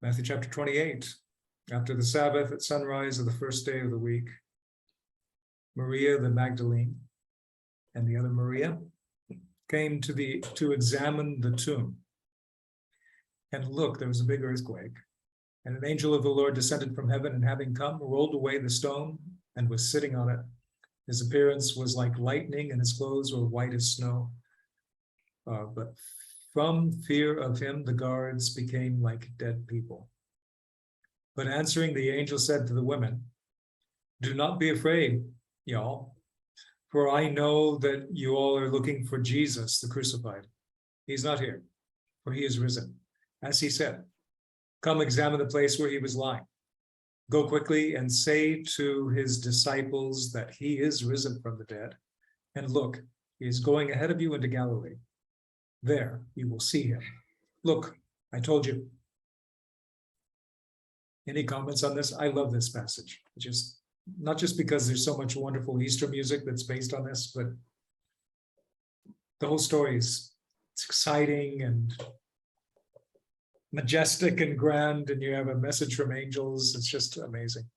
Matthew chapter 28. After the Sabbath at sunrise of the first day of the week, Maria the Magdalene and the other Maria came to examine the tomb. And look, there was a big earthquake, and an angel of the Lord descended from heaven, and having come, rolled away the stone and was sitting on it. His appearance was like lightning, and his clothes were white as snow. But from fear of him, the guards became like dead people. But answering, the angel said to the women, "Do not be afraid, y'all, for I know that you all are looking for Jesus, the crucified. He's not here, for he is risen, as he said. Come examine the place where he was lying. Go quickly and say to his disciples that he is risen from the dead. And look, he is going ahead of you into Galilee. There you will see him. Look, I told you." Any comments on this? I love this passage. Just not just because there's so much wonderful Easter music that's based on this, but the whole story is it's exciting and majestic and grand, and you have a message from angels. It's just amazing.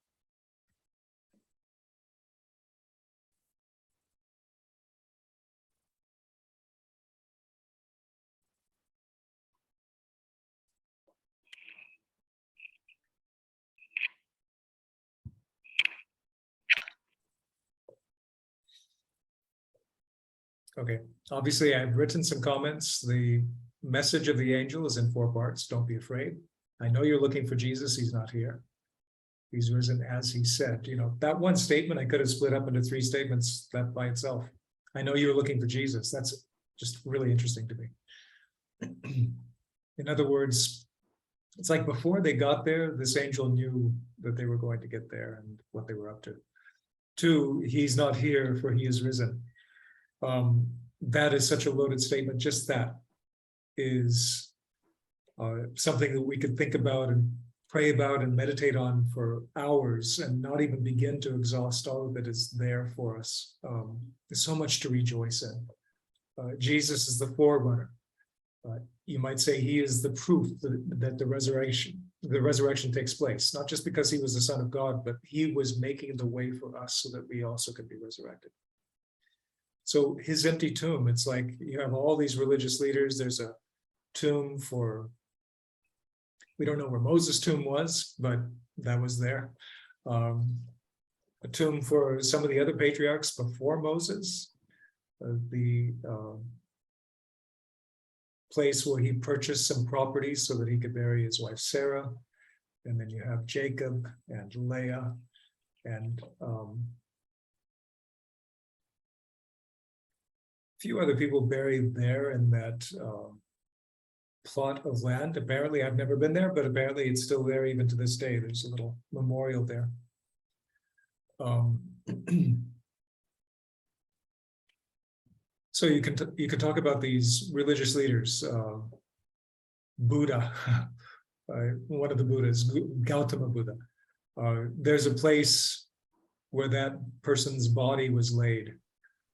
Okay, obviously I've written some comments. The message of the angel is in 4 parts. Don't be afraid. I know you're looking for Jesus. He's not here. He's risen as he said. You know, that one statement I could have split up into 3 statements that by itself. I know you're looking for Jesus. That's just really interesting to me. In other words, it's like before they got there, this angel knew that they were going to get there and what they were up to. 2, he's not here, for he is risen. That is such a loaded statement. Just that is something that we could think about and pray about and meditate on for hours and not even begin to exhaust all of it is there for us. There's so much to rejoice in. Jesus is the forerunner. You might say he is the proof that the resurrection takes place, not just because he was the Son of God, but he was making the way for us so that we also could be resurrected. So his empty tomb, it's like you have all these religious leaders. There's a tomb for, we don't know where Moses' tomb was, but that was there. A tomb for some of the other patriarchs before Moses. The place where he purchased some property so that he could bury his wife Sarah. And then you have Jacob and Leah and few other people buried there in that plot of land. Apparently, I've never been there, but apparently it's still there even to this day. There's a little memorial there. So you can talk about these religious leaders. Buddha, one of the Buddhas, Gautama Buddha. There's a place where that person's body was laid.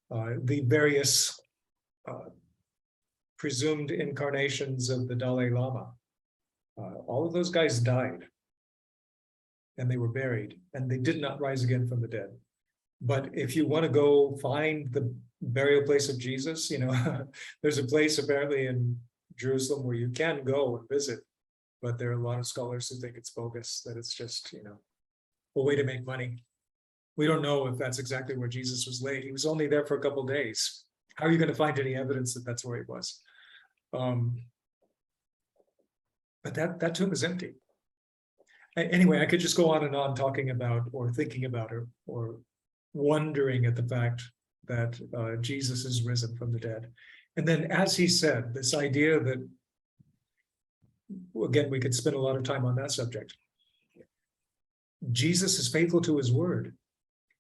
The various presumed incarnations of the Dalai Lama, all of those guys died and they were buried and they did not rise again from the dead. But if you want to go find the burial place of Jesus, you know, there's a place apparently in Jerusalem where you can go and visit, but there are a lot of scholars who think it's bogus, that it's just, you know, a way to make money. We don't know if that's exactly where Jesus was laid. He was only there for a couple of days. How are you going to find any evidence that that's where he was? But that tomb is empty. Anyway, I could just go on and on talking about or thinking about or wondering at the fact that Jesus is risen from the dead. And then as he said, this idea that, again, we could spend a lot of time on that subject. Jesus is faithful to his word.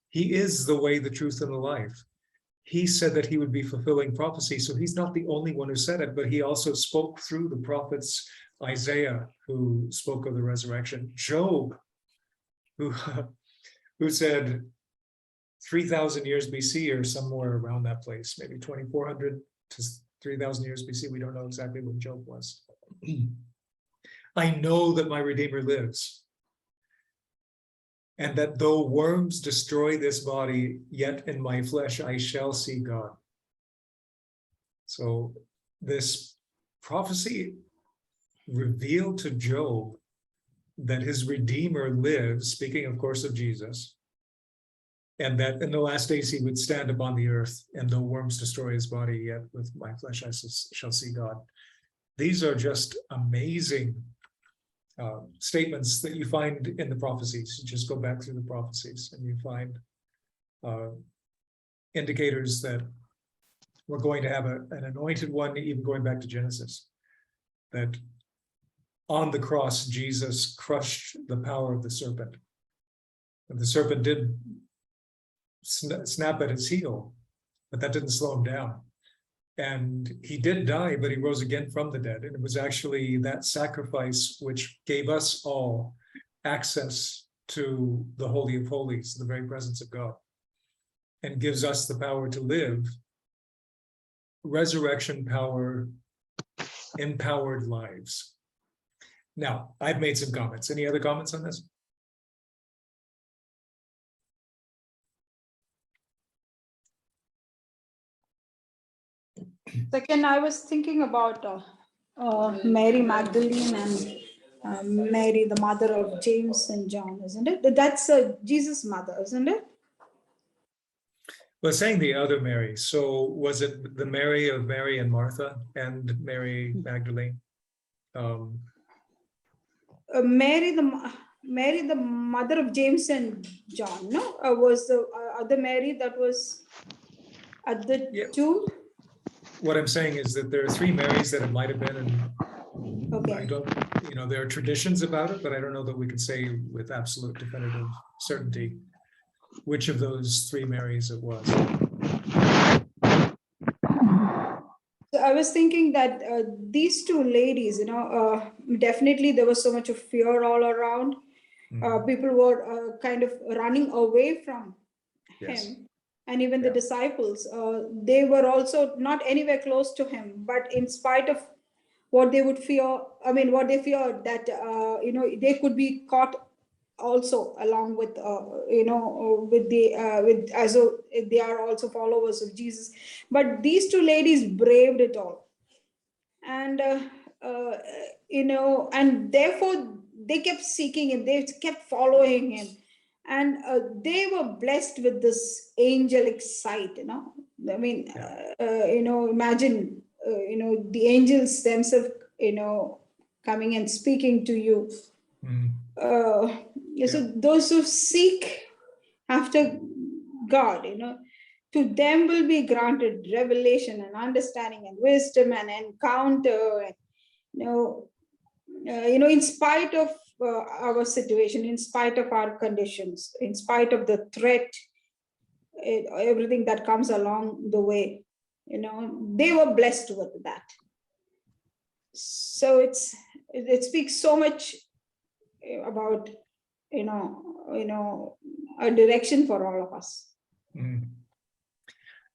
He is the way, the truth, and the life. He said that he would be fulfilling prophecy. So he's not the only one who said it, but he also spoke through the prophets, Isaiah, who spoke of the resurrection, Job, who said 3,000 years BC or somewhere around that place, maybe 2,400 to 3,000 years BC. We don't know exactly when Job was. I know that my Redeemer lives. And that though worms destroy this body, yet in my flesh I shall see God. So this prophecy revealed to Job that his Redeemer lives, speaking of course of Jesus, and that in the last days he would stand upon the earth, and though worms destroy his body, yet with my flesh I shall see God. These are just amazing statements that you find in the prophecies. You just go back through the prophecies and you find indicators that we're going to have an anointed one, even going back to Genesis, that on the cross, Jesus crushed the power of the serpent. And the serpent did snap at his heel, but that didn't slow him down. And he did die, but he rose again from the dead. And it was actually that sacrifice which gave us all access to the Holy of Holies, the very presence of God, and gives us the power to live resurrection power, empowered lives. Now, I've made some comments. Any other comments on this? Second, I was thinking about Mary Magdalene and Mary, the mother of James and John, isn't it? That's Jesus' mother, isn't it? Well, saying the other Mary. So was it the Mary of Mary and Martha and Mary Magdalene? Mary, the mother of James and John. No, was the other Mary that was at the tomb. What I'm saying is that there are three Marys that it might have been, and okay. I don't, there are traditions about it, but I don't know that we could say with absolute definitive certainty which of those three Marys it was. So I was thinking that these two ladies, definitely there was so much of fear all around. People were kind of running away from him. And even the disciples, they were also not anywhere close to him, but in spite of what they would fear, what they feared that, they could be caught also along with, as though they are also followers of Jesus. But these two ladies braved it all. And, and therefore they kept seeking him, they kept following him. And they were blessed with this angelic sight, imagine, the angels themselves, coming and speaking to you. So those who seek after God, to them will be granted revelation and understanding and wisdom and encounter, in spite of our situation, in spite of our conditions, in spite of the threat, everything that comes along the way, they were blessed with that. So it speaks so much about, a direction for all of us.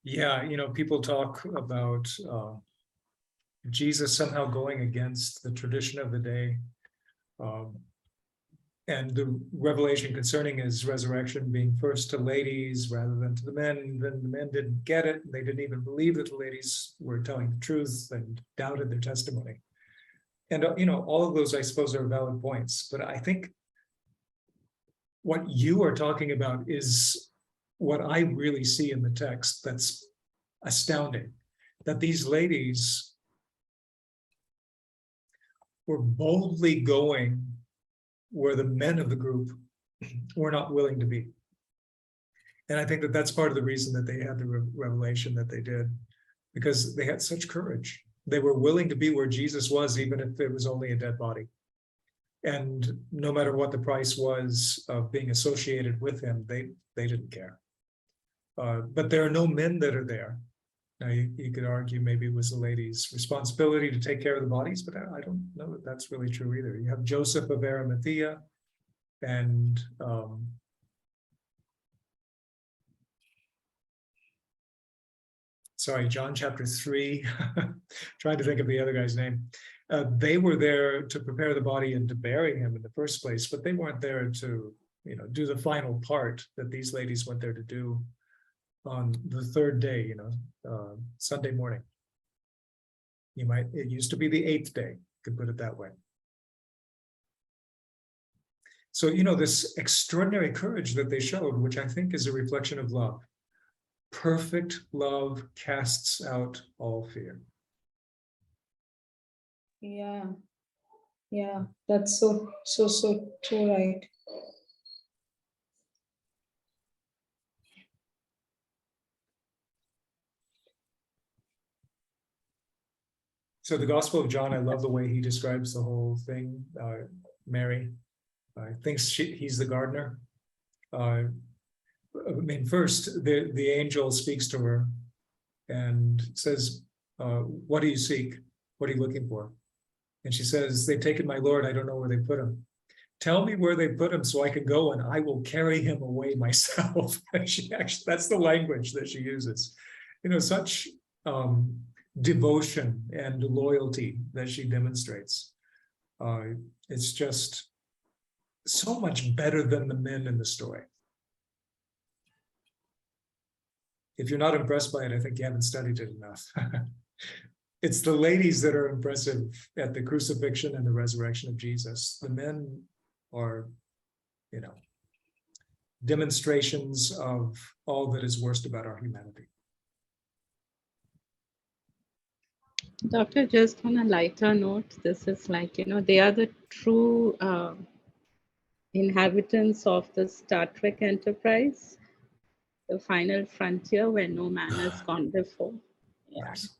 Yeah, people talk about Jesus somehow going against the tradition of the day, and the revelation concerning his resurrection being first to ladies rather than to the men. Then the men didn't get it. They didn't even believe that the ladies were telling the truth and doubted their testimony. And, all of those, I suppose, are valid points. But I think what you are talking about is what I really see in the text that's astounding, that these ladies were boldly going where the men of the group were not willing to be. And I think that that's part of the reason that they had the revelation that they did, because they had such courage. They were willing to be where Jesus was, even if it was only a dead body. And no matter what the price was of being associated with him, they didn't care. But there are no men that are there. Now, you could argue maybe it was the ladies' responsibility to take care of the bodies, but I don't know that that's really true either. You have Joseph of Arimathea and John chapter 3, trying to think of the other guy's name. They were there to prepare the body and to bury him in the first place, but they weren't there to, do the final part that these ladies went there to do on the third day, Sunday morning. It used to be the 8th day, you could put it that way. So, this extraordinary courage that they showed, which I think is a reflection of love. Perfect love casts out all fear. Yeah. That's so true, right? So the Gospel of John, I love the way he describes the whole thing. Mary thinks he's the gardener. First, the angel speaks to her and says, what do you seek? What are you looking for? And she says, they've taken my Lord. I don't know where they put him. Tell me where they put him so I can go and I will carry him away myself. That's the language that she uses. Such devotion and loyalty that she demonstrates. It's just so much better than the men in the story. If you're not impressed by it, I think you haven't studied it enough. It's the ladies that are impressive at the crucifixion and the resurrection of Jesus. The men are, demonstrations of all that is worst about our humanity. Doctor, just on a lighter note, this is like, they are the true inhabitants of the Star Trek Enterprise, the final frontier where no man has gone before. Yeah. Yes.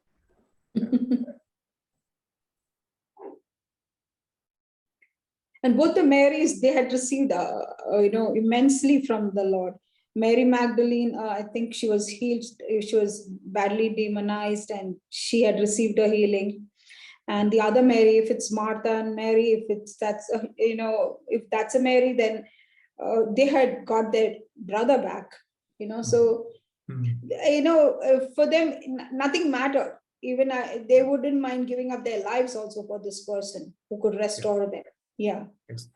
And both the Marys, they had received, immensely from the Lord. Mary Magdalene, I think she was healed. She was badly demonized and she had received a healing. And the other Mary, if it's Martha and Mary, if that's a Mary, then they had got their brother back, So, for them, nothing mattered. Even they wouldn't mind giving up their lives also for this person who could restore them. Yeah.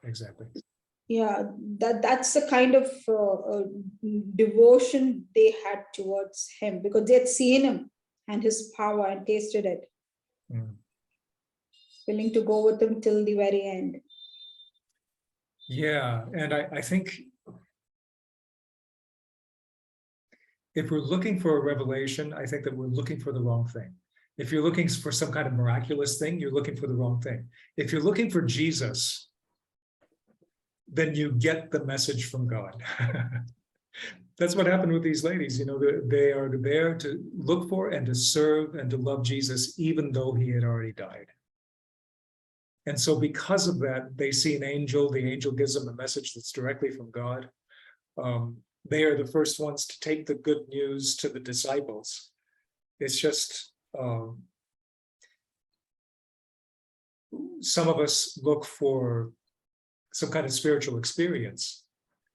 Exactly. Yeah, that's the kind of devotion they had towards him because they had seen him and his power and tasted it. Willing to go with him till the very end. Yeah, and I think if we're looking for a revelation, I think that we're looking for the wrong thing. If you're looking for some kind of miraculous thing, you're looking for the wrong thing. If you're looking for Jesus, then you get the message from God. That's what happened with these ladies. They are there to look for and to serve and to love Jesus, even though he had already died. And so because of that, they see an angel. The angel gives them a message that's directly from God. They are the first ones to take the good news to the disciples. It's just, some of us look for some kind of spiritual experience.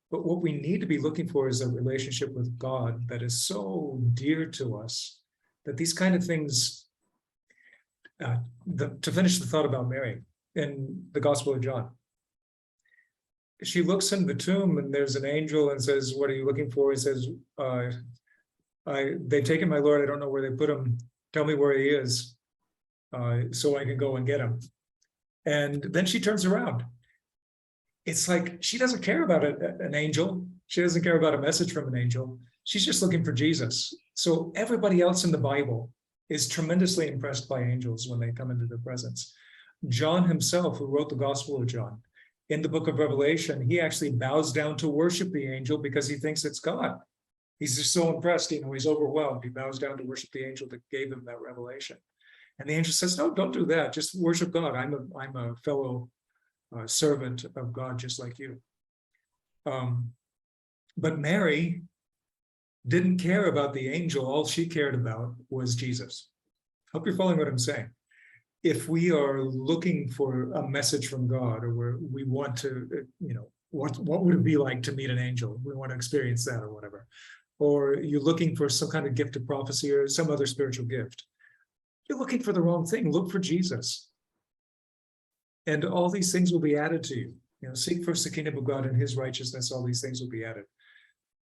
But what we need to be looking for is a relationship with God that is so dear to us that these kind of things, to finish the thought about Mary in the Gospel of John, she looks in the tomb and there's an angel and says, what are you looking for? He says, they've taken my Lord. I don't know where they put him. Tell me where he is so I can go and get him. And then she turns around. It's like she doesn't care about an angel. She doesn't care about a message from an angel. She's just looking for Jesus. So everybody else in the Bible is tremendously impressed by angels when they come into their presence. John himself, who wrote the Gospel of John, in the book of Revelation, he actually bows down to worship the angel because he thinks it's God. He's just so impressed, he's overwhelmed. He bows down to worship the angel that gave him that revelation. And the angel says, no, don't do that. Just worship God. I'm a fellow servant of God, just like you. But Mary didn't care about the angel. All she cared about was Jesus. Hope you're following what I'm saying. If we are looking for a message from God, or we want to, what would it be like to meet an angel? We want to experience that or whatever. Or you're looking for some kind of gift of prophecy or some other spiritual gift. You're looking for the wrong thing. Look for Jesus. And all these things will be added to you. You know, seek first the kingdom of God and his righteousness, all these things will be added.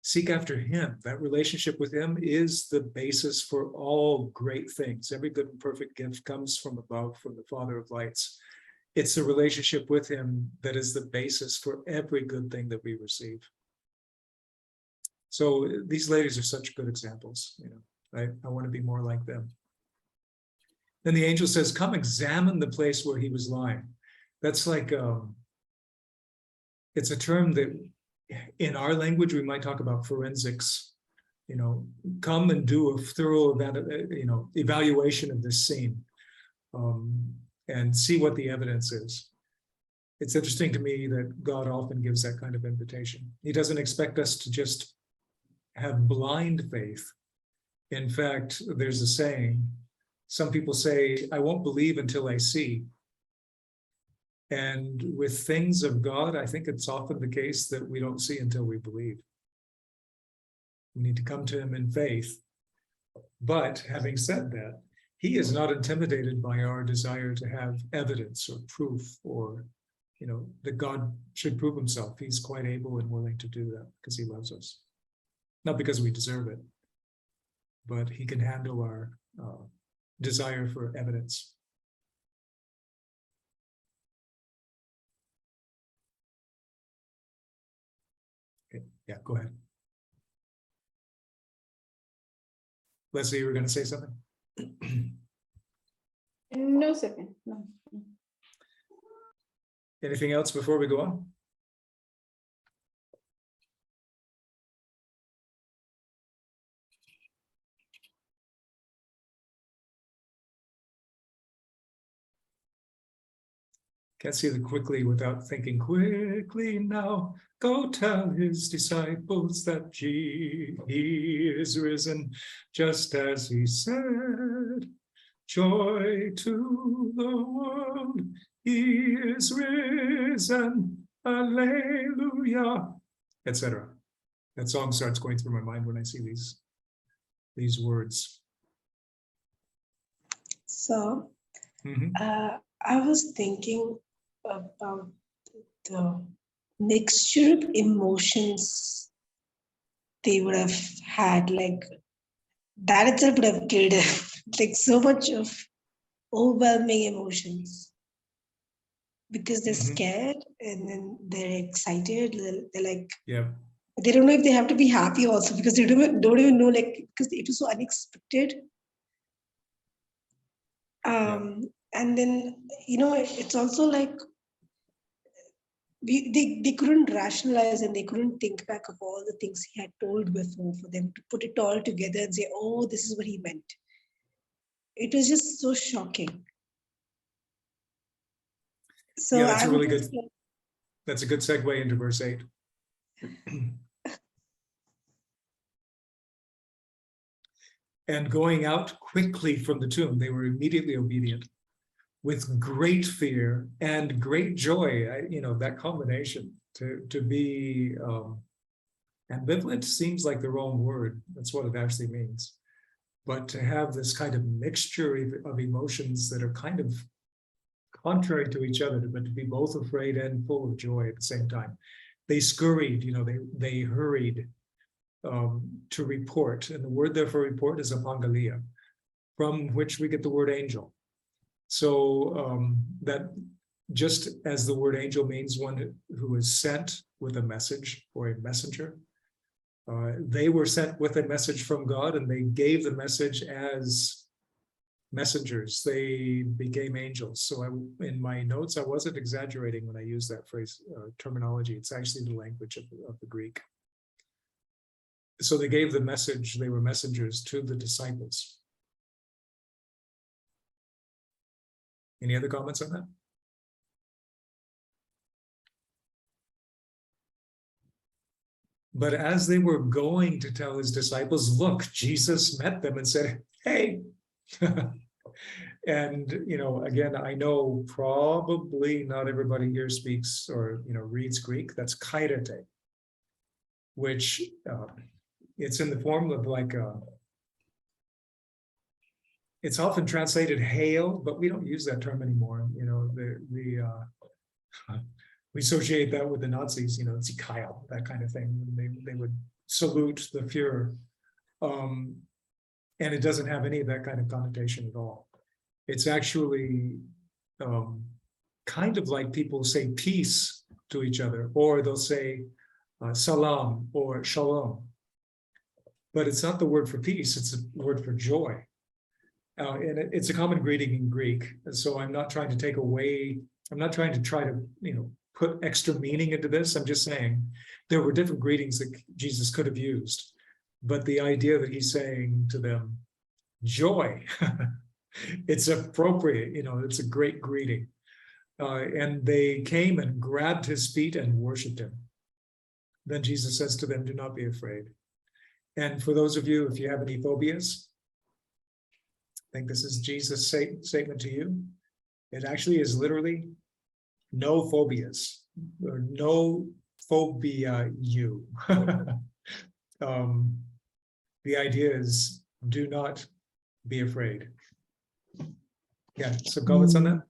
Seek after him. That relationship with him is the basis for all great things. Every good and perfect gift comes from above, from the Father of lights. It's the relationship with him that is the basis for every good thing that we receive. So these ladies are such good examples. You know, I want to be more like them. Then the angel says, come examine the place where he was lying. That's like, it's a term that in our language, we might talk about forensics. You know, come and do a thorough, evaluation of this scene, and see what the evidence is. It's interesting to me that God often gives that kind of invitation. He doesn't expect us to just have blind faith. In fact, there's a saying, some people say, I won't believe until I see. And with things of God, I think it's often the case that we don't see until we believe. We need to come to him in faith. But having said that, he is not intimidated by our desire to have evidence or proof, or, you know, that God should prove himself. He's quite able and willing to do that because he loves us. Not because we deserve it, but he can handle our desire for evidence. Okay. Yeah, go ahead. Leslie, you were going to say something? No, second. No. Anything else before we go on? Can't see the quickly without thinking, quickly now, go tell his disciples that he is risen, just as he said. Joy to the world, he is risen, alleluia, etc. That song starts going through my mind when I see these words. So, I was thinking about the mixture of emotions they would have had, like that itself would have killed them. Like so much of overwhelming emotions, because they're scared and then they're excited. They're like, yeah, they don't know if they have to be happy also, because they don't even know, like, because it was so unexpected. And then, you know, it's also like they couldn't rationalize, and they couldn't think back of all the things he had told before, for them to put it all together and say, oh, this is what he meant. It was just so shocking. So yeah, that's a really good. That's a good segue into verse 8. And going out quickly from the tomb, they were immediately obedient, with great fear and great joy. That combination, to be ambivalent seems like the wrong word. That's what it actually means. But to have this kind of mixture of emotions that are kind of contrary to each other, but to be both afraid and full of joy at the same time. They scurried, they hurried to report. And the word there for report is apangalia, from which we get the word angel. So that just as the word angel means one who is sent with a message or a messenger, they were sent with a message from God, and they gave the message as messengers. They became angels. So in my notes, I wasn't exaggerating when I used that phrase, terminology. It's actually the language of the Greek. So they gave the message. They were messengers to the disciples. Any other comments on that? But as they were going to tell his disciples, look, Jesus met them and said, hey. And, again, I know probably not everybody here speaks or, reads Greek. That's kairete, which it's in the form of like, it's often translated hail, but we don't use that term anymore. The We associate that with the Nazis, Sie Heil, that kind of thing. They would salute the Fuhrer. And it doesn't have any of that kind of connotation at all. It's actually kind of like people say peace to each other, or they'll say salam or shalom. But it's not the word for peace, it's a word for joy. And it's a common greeting in Greek. So I'm not trying to take away, I'm not trying to try to, put extra meaning into this. I'm just saying there were different greetings that Jesus could have used. But the idea that he's saying to them, joy, it's appropriate, it's a great greeting. And they came and grabbed his feet and worshiped him. Then Jesus says to them, do not be afraid. And for those of you, if you have any phobias, I think this is Jesus' statement to you. It actually is literally no phobias, or no phobia you. The idea is do not be afraid. Yeah, some comments on that?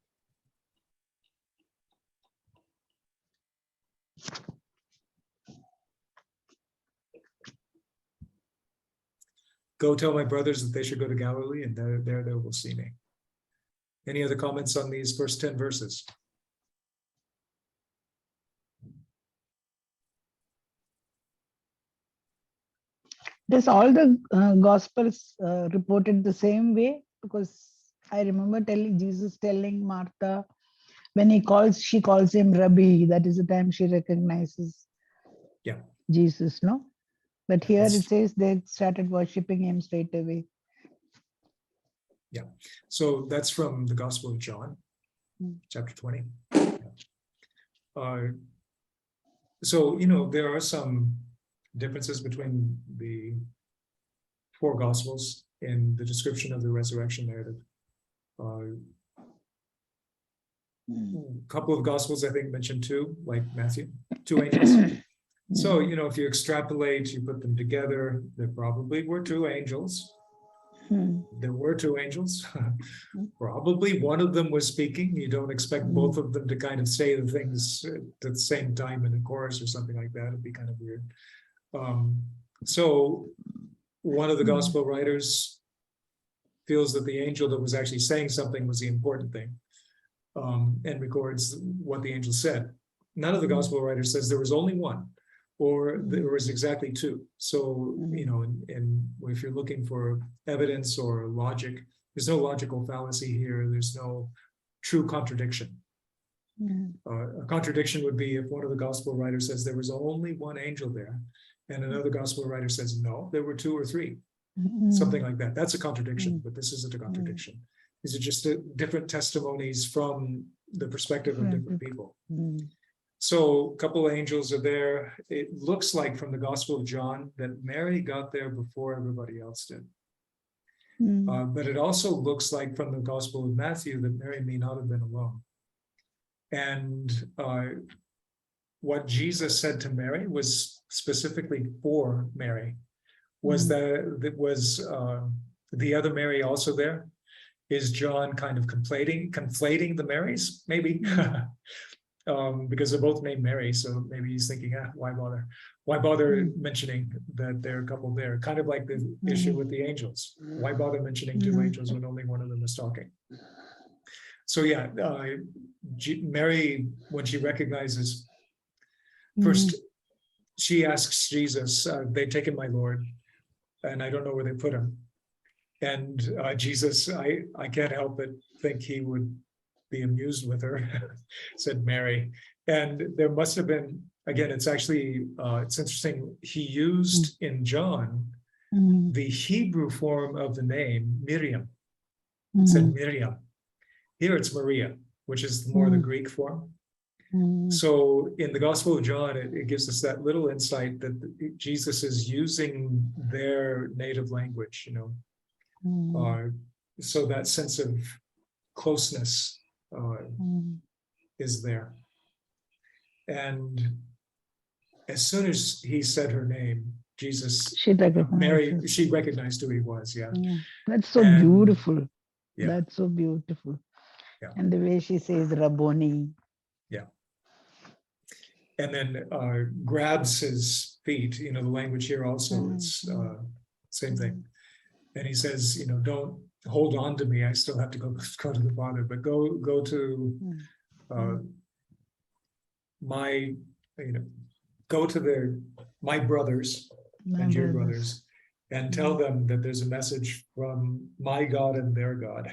Go tell my brothers that they should go to Galilee, and there they will see me. Any other comments on these first 10 verses? Does all the Gospels reported the same way? Because I remember Jesus telling Martha, when she calls him Rabbi, that is the time she recognizes Jesus, no? But here it says they started worshiping him straight away. Yeah, so that's from the Gospel of John, chapter 20. So, there are some differences between the 4 Gospels in the description of the resurrection narrative. A couple of Gospels, I think, mention 2, like Matthew, 2 angels. So, if you extrapolate, you put them together, there probably were 2 angels. There were 2 angels. Probably one of them was speaking. You don't expect both of them to kind of say the things at the same time in a chorus or something like that. It'd be kind of weird. So one of the gospel writers feels that the angel that was actually saying something was the important thing, and records what the angel said. None of the gospel writers says there was only one, or there was exactly 2. So, and if you're looking for evidence or logic, there's no logical fallacy here. There's no true contradiction. A contradiction would be if one of the gospel writers says there was only one angel there, and another gospel writer says, no, there were 2 or 3, something like that. That's a contradiction, but this isn't a contradiction. These are just different testimonies from the perspective of different people. So a couple of angels are there. It looks like from the Gospel of John that Mary got there before everybody else did. But it also looks like from the Gospel of Matthew that Mary may not have been alone. And what Jesus said to Mary was specifically for Mary. Was the other Mary also there? Is John kind of conflating the Marys? Maybe. Because they're both named Mary, so maybe he's thinking, why bother? Why bother mentioning that there are a couple there? Kind of like the issue with the angels. Why bother mentioning 2 angels when only one of them is talking? So yeah, Mary, when she recognizes, first she asks Jesus, they've taken my Lord, and I don't know where they put him. And Jesus, I can't help but think he would be amused with her, said Mary. And there must have been, again, it's actually, it's interesting, he used in John the Hebrew form of the name Miriam, said Miriam. Here it's Maria, which is more the Greek form. So in the Gospel of John, it gives us that little insight that Jesus is using their native language, so that sense of closeness is there. And as soon as he said her name, Jesus, Mary, she recognized who he was. That's so beautiful. Yeah. That's so beautiful. Yeah. And the way she says Rabboni. Yeah. and then grabs his feet. You know, the language here also is same thing. And he says, you know, don't hold on to me. I still have to go to the Father, but go to my, you know, go to my brothers and your brothers and tell them that there's a message from my God and their God.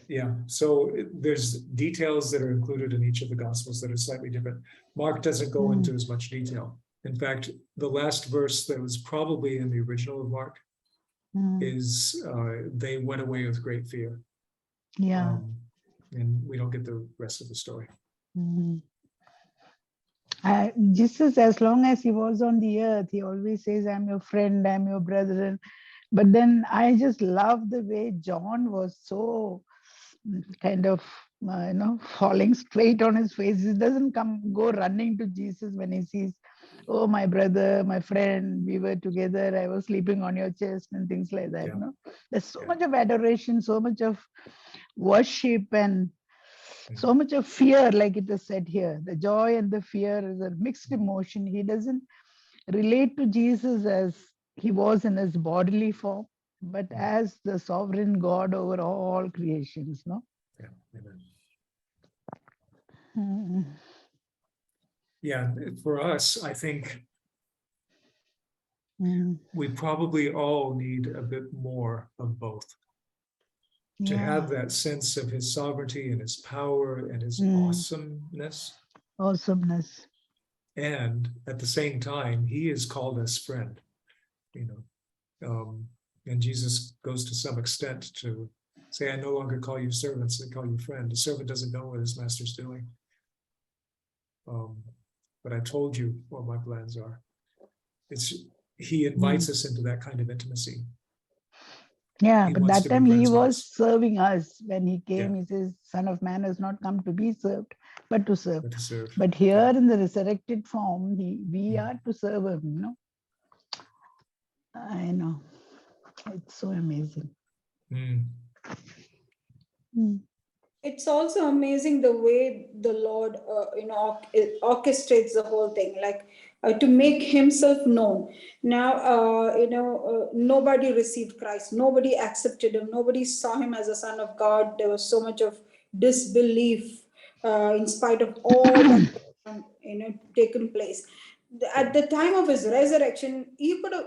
Yeah, so there's details that are included in each of the Gospels that are slightly different. Mark doesn't go into as much detail. In fact, the last verse that was probably in the original of Mark is they went away with great fear. Yeah. And we don't get the rest of the story. Jesus, as long as he was on the earth, he always says, I'm your friend, I'm your brother. But then I just love the way John was so kind of, falling straight on his face. He doesn't go running to Jesus when he sees, oh, my brother, my friend, we were together, I was sleeping on your chest and things like that. Yeah. There's so much of adoration, so much of worship, and so much of fear, like it is said here. The joy and the fear is a mixed emotion. He doesn't relate to Jesus as he was in his bodily form, but as the sovereign God over all creations, no? Yeah, amen. Mm. Yeah, for us, I think we probably all need a bit more of both. To have that sense of his sovereignty and his power and his awesomeness. Awesomeness. And at the same time, he is called us friend, and Jesus goes to some extent to say, I no longer call you servants, I call you friend. The servant doesn't know what his master's doing. But I told you what my plans are. He invites us into that kind of intimacy. Yeah, He but wants that to be time he friends with was us. serving us. When he came, he says, Son of Man has not come to be served, but to serve. But to serve. But here in the resurrected form, we are to serve him, I know. It's so amazing. It's also amazing the way the Lord, orchestrates the whole thing, like to make himself known. Now, nobody received Christ. Nobody accepted him. Nobody saw him as a son of God. There was so much of disbelief in spite of all that, taken place. At the time of his resurrection, he could have,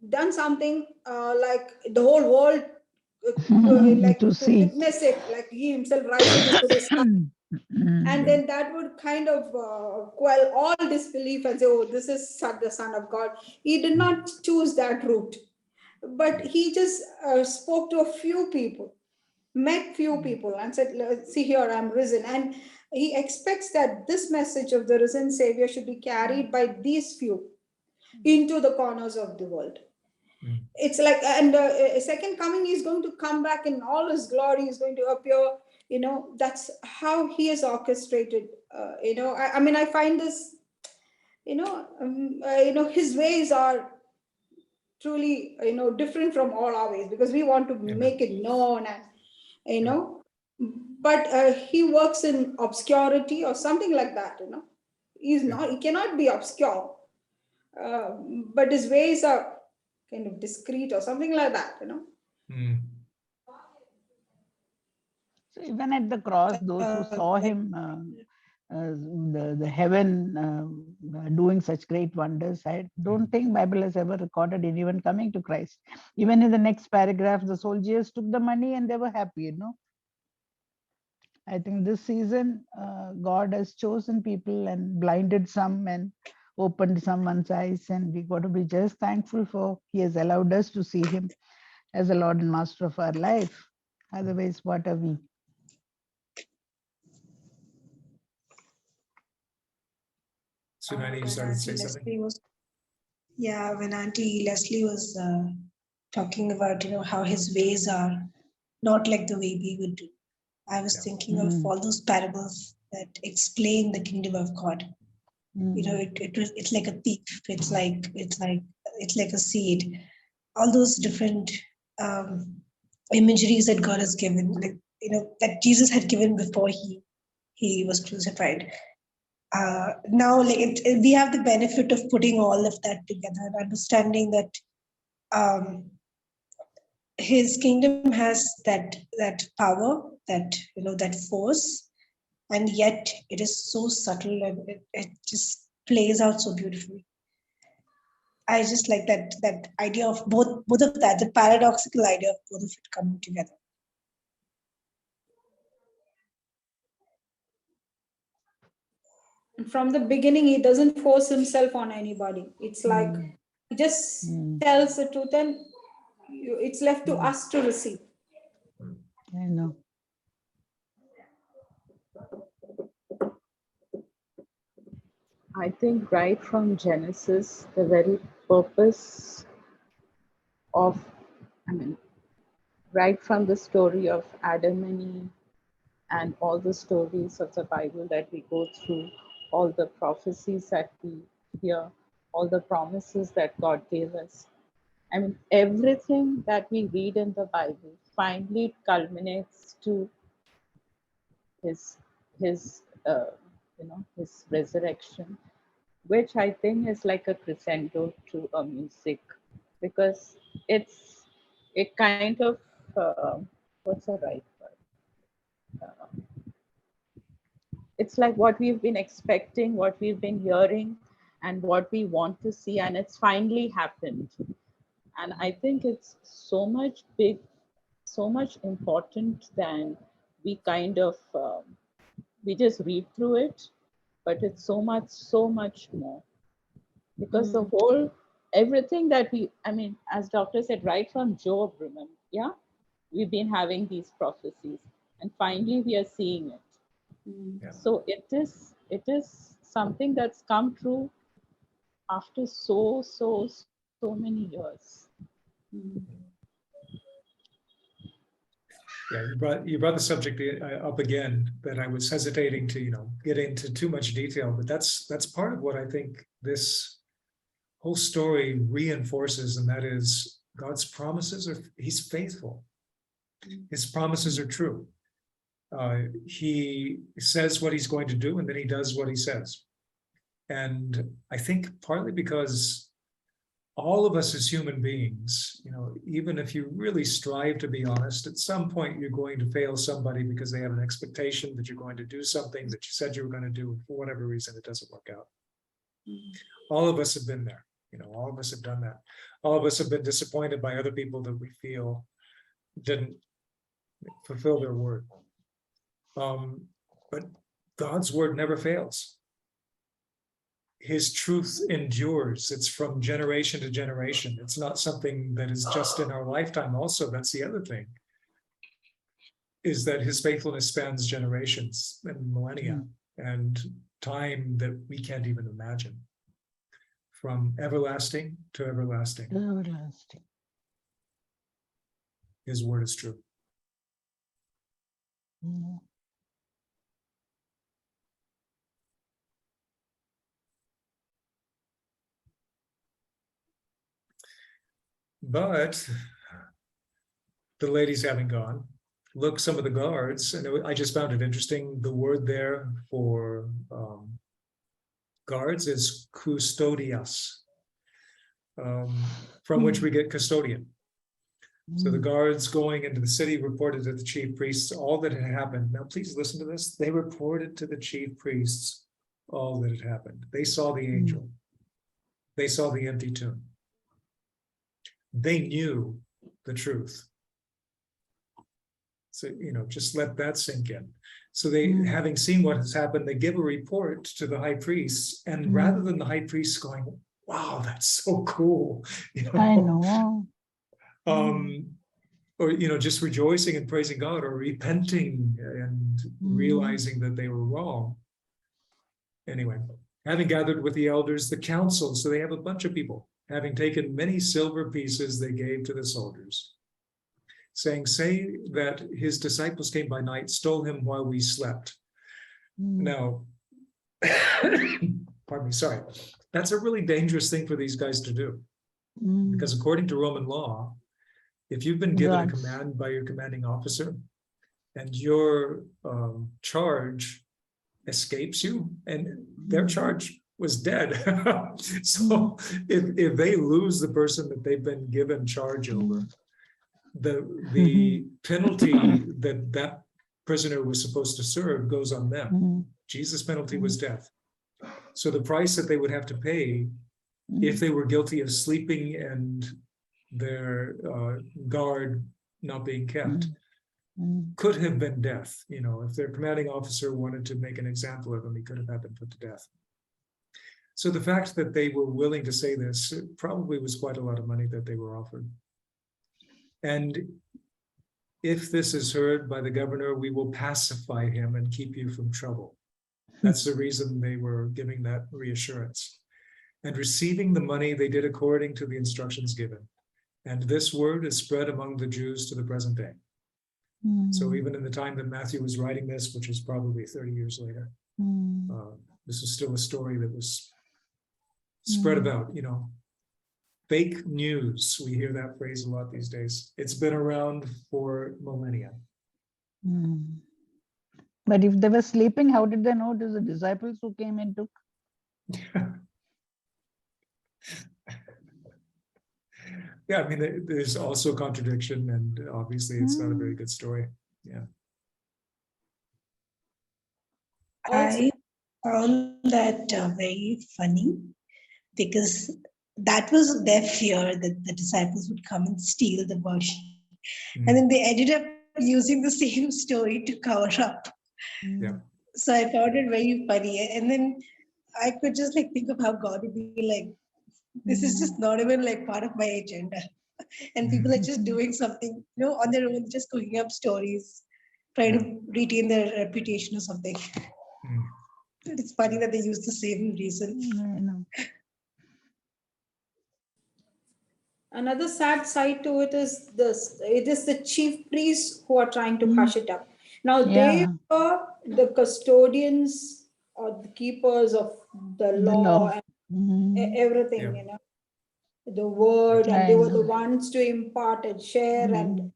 done something like the whole world to see. witness it, like he himself rising into the sky. And then that would kind of quell all disbelief and say, oh, this is the Son of God. He did not choose that route, but he just spoke to a few people, met few people and said, see here, I'm risen. And he expects that this message of the risen Savior should be carried by these few into the corners of the world. It's like, and second coming, he's going to come back in all his glory, he's going to appear, that's how he is orchestrated. I find this, his ways are truly, different from all our ways, because we want to make it known and, but he works in obscurity or something like that, he cannot be obscure, but his ways are kind of discreet or something like that, So even at the cross, those who saw him, the heaven doing such great wonders, I don't think Bible has ever recorded anyone coming to Christ. Even in the next paragraph, the soldiers took the money and they were happy, I think this season, God has chosen people and blinded some and opened someone's eyes, and we got to be just thankful for he has allowed us to see him as the Lord and Master of our life. Otherwise, what are we? So Nani, you started to say something? When Auntie Leslie was talking about, how his ways are not like the way we would do. I was thinking of all those parables that explain the kingdom of God. It's like a thief. It's like a seed. All those different imageries that God has given, that Jesus had given before he he was crucified. Now, like we have the benefit of putting all of that together and understanding that his kingdom has that power, that that force, and yet it is so subtle and it just plays out so beautifully. I just like that idea of both of that, the paradoxical idea of both of it coming together. And from the beginning, he doesn't force himself on anybody. It's like he just tells the truth, and it's left to us to receive. I know. I think right from Genesis, the very purpose of, right from the story of Adam and Eve and all the stories of the Bible that we go through, all the prophecies that we hear, all the promises that God gave us. Everything that we read in the Bible finally culminates to his resurrection, which I think is like a crescendo to a music, because it kind of what's the right word? It's like what we've been expecting, what we've been hearing, and what we want to see, and it's finally happened. And I think it's so much big, so much important than we kind of we just read through it, but it's so much more, because the whole everything that we, as Doctor said, right from Job, remember, we've been having these prophecies, and finally we are seeing it. So it is something that's come true after so many years. Yeah, you brought the subject up again that I was hesitating to get into too much detail, but that's part of what I think this whole story reinforces, and that is God's promises he's faithful. His promises are true. He says what he's going to do, and then he does what he says. And I think partly because all of us as human beings, even if you really strive to be honest, at some point you're going to fail somebody because they have an expectation that you're going to do something that you said you were going to do, and for whatever reason it doesn't work out. All of us have been there. All of us have done that. All of us have been disappointed by other people that we feel didn't fulfill their word. But God's word never fails. His truth endures. It's from generation to generation. It's not something that is just in our lifetime. Also, that's the other thing, is that his faithfulness spans generations and millennia and time that we can't even imagine. From everlasting to everlasting. Everlasting. His word is true. But the ladies having gone, look, some of the guards, and I just found it interesting, the word there for guards is custodias, from which we get custodian. So the guards going into the city reported to the chief priests all that had happened. Now, please listen to this. They reported to the chief priests all that had happened. They saw the angel. They saw the empty tomb. They knew the truth. So, just let that sink in. So they, having seen what has happened, they give a report to the high priests. And rather than the high priests going, wow, that's so cool. I know. Or just rejoicing and praising God, or repenting and realizing that they were wrong. Anyway, having gathered with the elders, the council, so they have a bunch of people, having taken many silver pieces, they gave to the soldiers, saying, say that his disciples came by night, stole him while we slept. Now, pardon me, sorry. That's a really dangerous thing for these guys to do. Because according to Roman law, if you've been given a command by your commanding officer, and your charge escapes you, and their charge was dead. So if they lose the person that they've been given charge over, the penalty that that prisoner was supposed to serve goes on them. Jesus' penalty was death. So the price that they would have to pay if they were guilty of sleeping and their guard not being kept could have been death. You know, if their commanding officer wanted to make an example of them, he could have had them put to death. So the fact that they were willing to say this, it probably was quite a lot of money that they were offered. And if this is heard by the governor, we will pacify him and keep you from trouble. That's the reason they were giving that reassurance. And receiving the money, they did according to the instructions given. And this word is spread among the Jews to the present day. So even in the time that Matthew was writing this, which is probably 30 years later, this is still a story that was spread about, you know. Fake news, we hear that phrase a lot these days. It's been around for millennia. But if they were sleeping, how did they know it was the disciples who came and took? Yeah, I mean, there's also contradiction, and obviously it's not a very good story. Yeah. I found that very funny, because that was their fear that the disciples would come and steal the body. And then they ended up using the same story to cover up. Yeah. So I found it very funny. And then I could just like think of how God would be like, this is just not even like part of my agenda. And people are just doing something, you know, on their own, just cooking up stories, trying to retain their reputation or something. It's funny that they use the same reason. I know. Another sad side to it is this: it is the chief priests who are trying to hush it up. Now they are the custodians or the keepers of the law and everything, you know, the word, and they were the ones to impart and share, and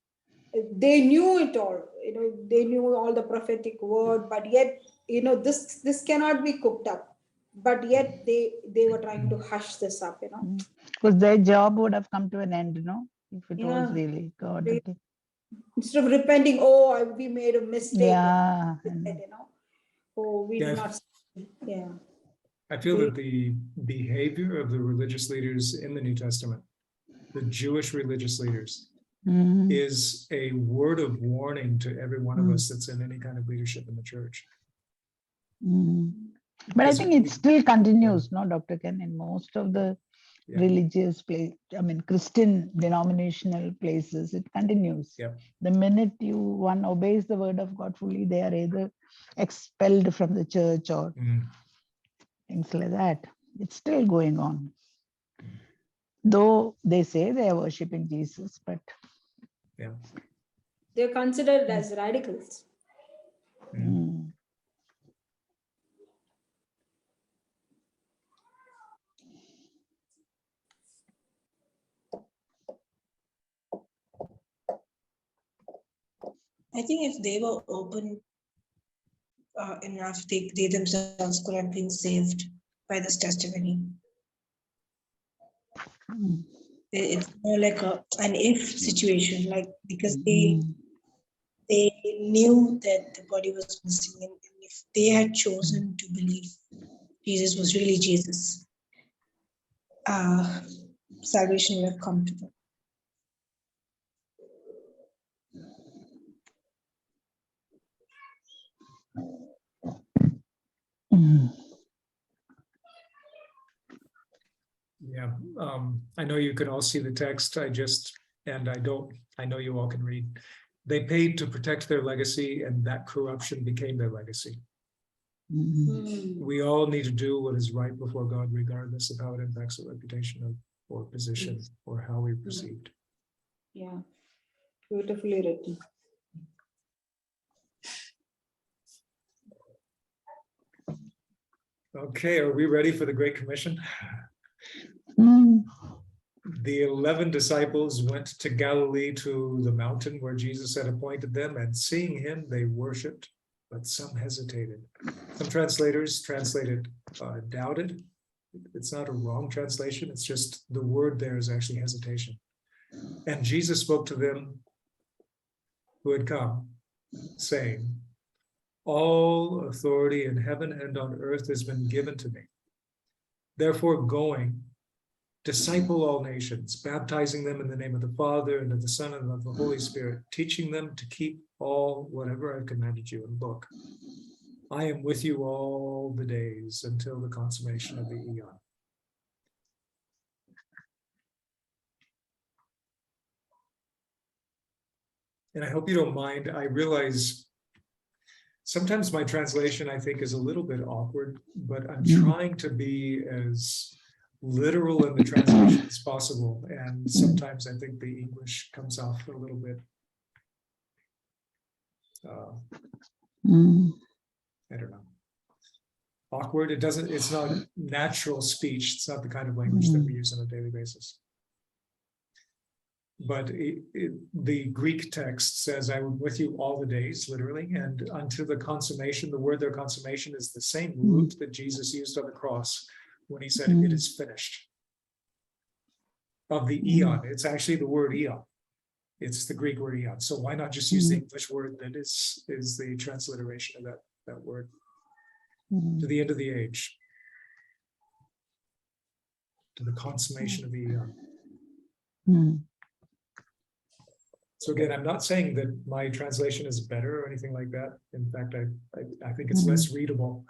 they knew it all, you know, they knew all the prophetic word, but yet, you know, this cannot be cooked up, but yet they were trying to hush this up, you know. Because their job would have come to an end, you know, if it was really God. Instead of repenting, oh, we made a mistake. Yeah. You know, oh, we did not. Yeah. I feel that the behavior of the religious leaders in the New Testament, the Jewish religious leaders, is a word of warning to every one of us that's in any kind of leadership in the church. But I think it still continues, no, Dr. Ken, in most of the religious place, I mean, Christian denominational places, it continues. The minute one obeys the word of God fully, they are either expelled from the church or things like that. It's still going on. Though they say they are worshiping Jesus, but they're considered as radicals. I think if they were open enough, they themselves could have been saved by this testimony. It's more like an if situation, like, because they knew that the body was missing, and if they had chosen to believe Jesus was really Jesus, salvation would have come to them. Yeah, I know you can all see the text. I know you all can read. They paid to protect their legacy, and that corruption became their legacy. We all need to do what is right before God, regardless of how it impacts our reputation or position or how we're perceived. Yeah, beautifully written. Okay, are we ready for the Great Commission? The 11 disciples went to Galilee, to the mountain where Jesus had appointed them, and seeing him, they worshiped, but some hesitated. Some translators translated doubted. It's not a wrong translation. It's just the word there is actually hesitation. And Jesus spoke to them who had come, saying, all authority in heaven and on earth has been given to me. Therefore, going, disciple all nations, baptizing them in the name of the Father and of the Son and of the Holy Spirit, teaching them to keep all whatever I've commanded you. And look, I am with you all the days until the consummation of the eon. And I hope you don't mind. I realize sometimes my translation, I think, is a little bit awkward, but I'm trying to be as literal in the translation as possible. And sometimes I think the English comes off a little bit, I don't know, awkward. It's not natural speech. It's not the kind of language that we use on a daily basis. But the Greek text says, I am with you all the days, literally, and until the consummation. The word there, consummation, is the same root that Jesus used on the cross when he said, it is finished. Of the eon, it's actually the word eon. It's the Greek word eon. So why not just use the English word that is the transliteration of that word? To the end of the age. To the consummation of the eon. So again, I'm not saying that my translation is better or anything like that. In fact, I think it's less readable.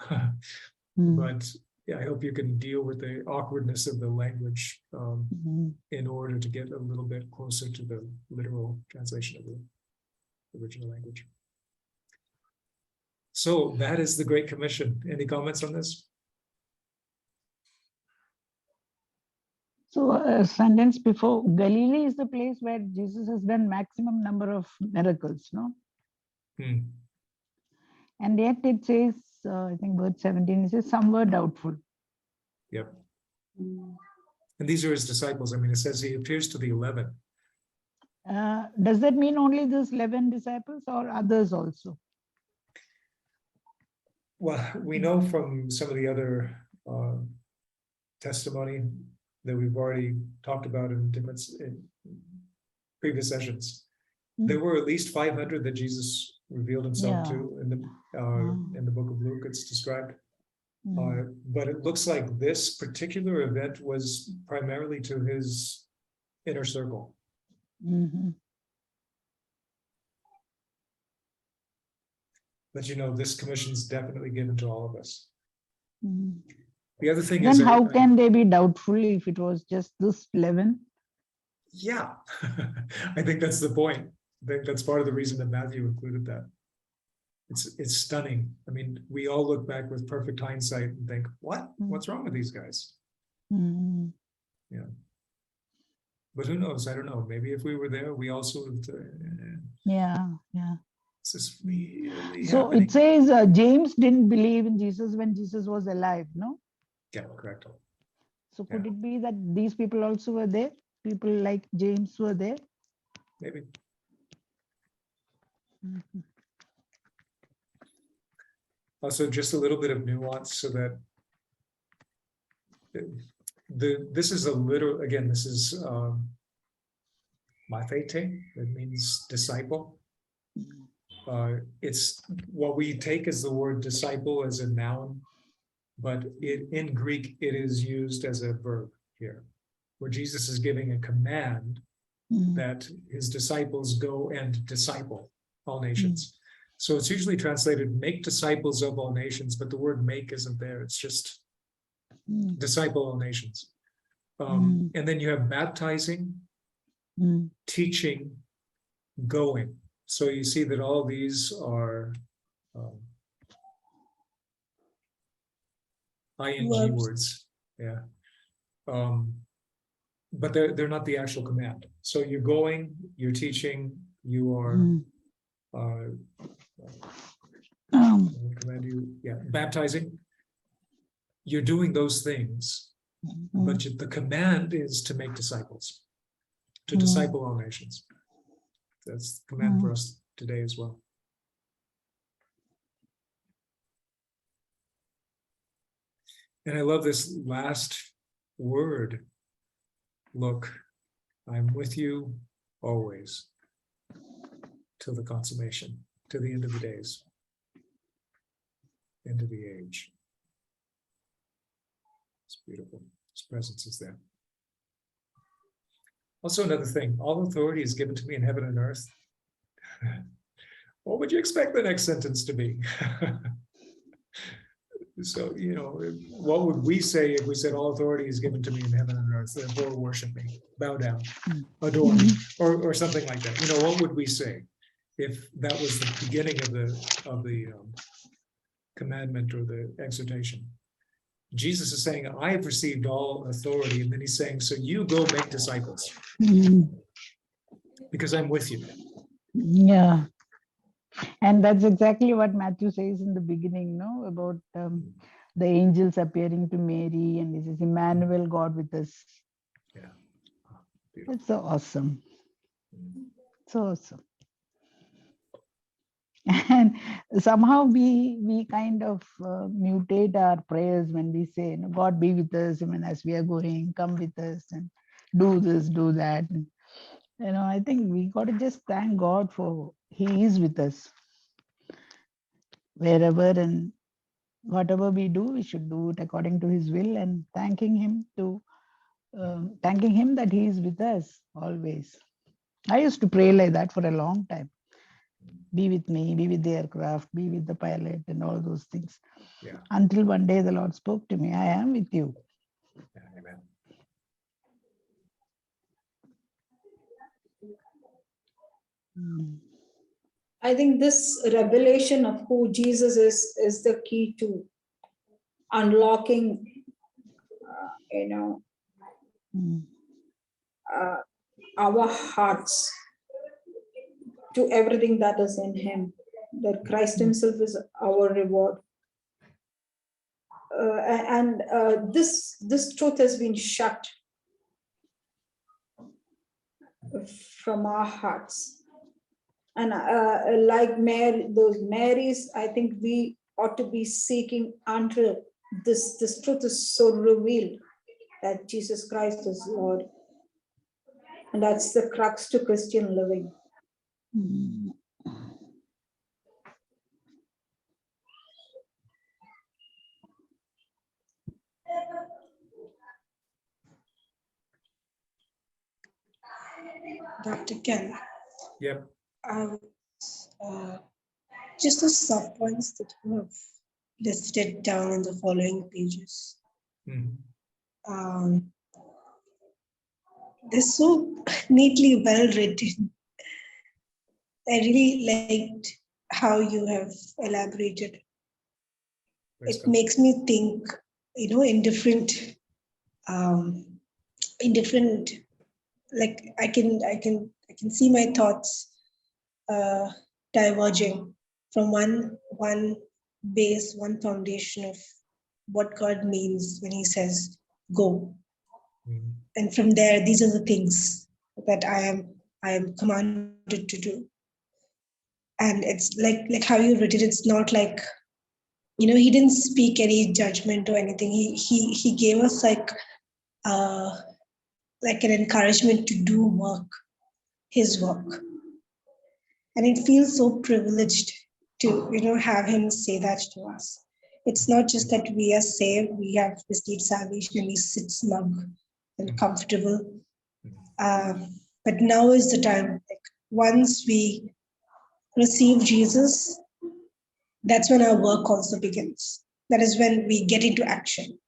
But yeah, I hope you can deal with the awkwardness of the language in order to get a little bit closer to the literal translation of the original language. So that is the Great Commission. Any comments on this? So a sentence before, Galilee is the place where Jesus has done maximum number of miracles, no? And yet it says, I think verse 17, it says some were doubtful. Yep. And these are his disciples. I mean, it says he appears to the 11. Does that mean only those 11 disciples or others also? Well, we know from some of the other testimony that we've already talked about in previous sessions. There were at least 500 that Jesus revealed himself to in the book of Luke. It's described, but it looks like this particular event was primarily to his inner circle. But you know, this commission is definitely given to all of us. The other thing is, then how can they be doubtful if it was just this 11? Yeah, I think that's the point. I think that's part of the reason that Matthew included that. It's stunning. I mean, we all look back with perfect hindsight and think, what's wrong with these guys? Yeah. But who knows? I don't know. Maybe if we were there, we also would. Yeah. This is really so happening. It says James didn't believe in Jesus when Jesus was alive, no? Yeah, correct. So could it be that these people also were there? People like James were there? Maybe. Also, just a little bit of nuance so that this is a literal, again, this is mathete, it means disciple. It's what we take as the word disciple as a noun, but in Greek, it is used as a verb here, where Jesus is giving a command that his disciples go and disciple all nations. So it's usually translated, make disciples of all nations, but the word make isn't there. It's just disciple all nations. And then you have baptizing, teaching, going. So you see that all these are ing words. Yeah. But they're not the actual command. So you're going, you're teaching, you are command you, baptizing. You're doing those things, but the command is to make disciples, to disciple all nations. That's the command for us today as well. And I love this last word. Look, I'm with you always till the consummation, to the end of the days, end of the age. It's beautiful. His presence is there. Also, another thing, all authority is given to me in heaven and earth. What would you expect the next sentence to be? So, what would we say if we said all authority is given to me in heaven and earth, therefore worship me, bow down, adore me, or something like that? What would we say if that was the beginning of the commandment or the exhortation? Jesus is saying, I have received all authority, and then he's saying, so you go make disciples because I'm with you. Yeah. And that's exactly what Matthew says in the beginning, no, about the angels appearing to Mary, and he says, Emmanuel, God with us. Yeah. It's so awesome. So awesome. And somehow we kind of mutate our prayers when we say, God be with us, even as we are going, come with us and do this, do that. And, I think we got to just thank God for He is with us. Wherever and whatever we do, we should do it according to His will, and thanking Him that He is with us always. I used to pray like that for a long time. Be with me, be with the aircraft, be with the pilot, and all those things. Yeah. Until one day the Lord spoke to me, I am with you. Yeah, amen. I think this revelation of who Jesus is the key to unlocking, our hearts to everything that is in Him. That Christ Himself is our reward, and this truth has been shut from our hearts. And like Mary, those Marys, I think we ought to be seeking until this truth is so revealed that Jesus Christ is Lord. And that's the crux to Christian living. Dr. Ken. Yep. Just the sub points that you have listed down in the following pages. They're so neatly well written. I really liked how you have elaborated. It makes me think, in different, like I can see my thoughts diverging from one base, one foundation of what God means when He says go. And from there, these are the things that I am commanded to do. And it's like how you wrote it. It's not like, He didn't speak any judgment or anything. He gave us like an encouragement to do work, His work. And it feels so privileged to, have Him say that to us. It's not just that we are saved, we have received salvation and we sit snug and comfortable. But now is the time. Like, once we receive Jesus, that's when our work also begins. That is when we get into action.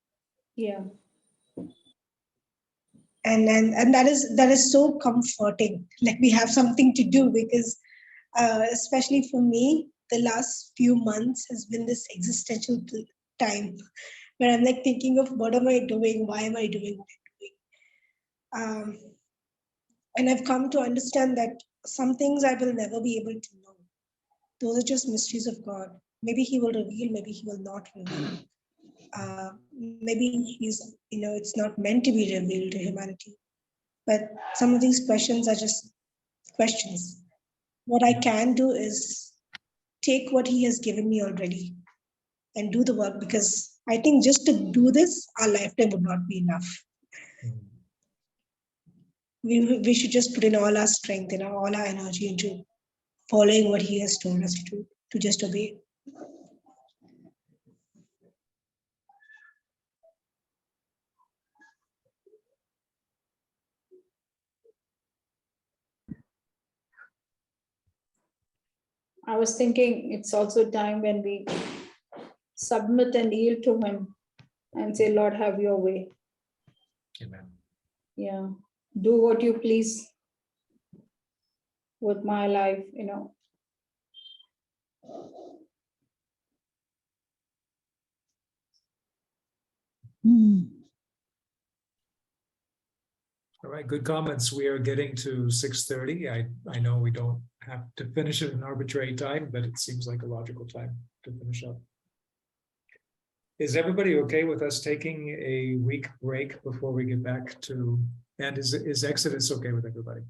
Yeah. And that is so comforting. Like, we have something to do, because especially for me, the last few months has been this existential time where I'm like thinking of, what am I doing? Why am I doing what I'm doing? And I've come to understand that some things I will never be able to know. Those are just mysteries of God. Maybe He will reveal, maybe He will not reveal. Maybe it's not meant to be revealed to humanity. But some of these questions are just questions. What I can do is take what He has given me already and do the work, because I think just to do this, our lifetime would not be enough. Mm. We should just put in all our strength, all our energy into following what he has told us to just obey. I was thinking it's also time when we submit and yield to him and say, Lord, have your way. Amen. Yeah. Do what you please with my life, Hmm. All right, good comments. We are getting to 6:30. I know we don't have to finish at an arbitrary time, but it seems like a logical time to finish up. Is everybody okay with us taking a week break before we get back to, and is Exodus okay with everybody?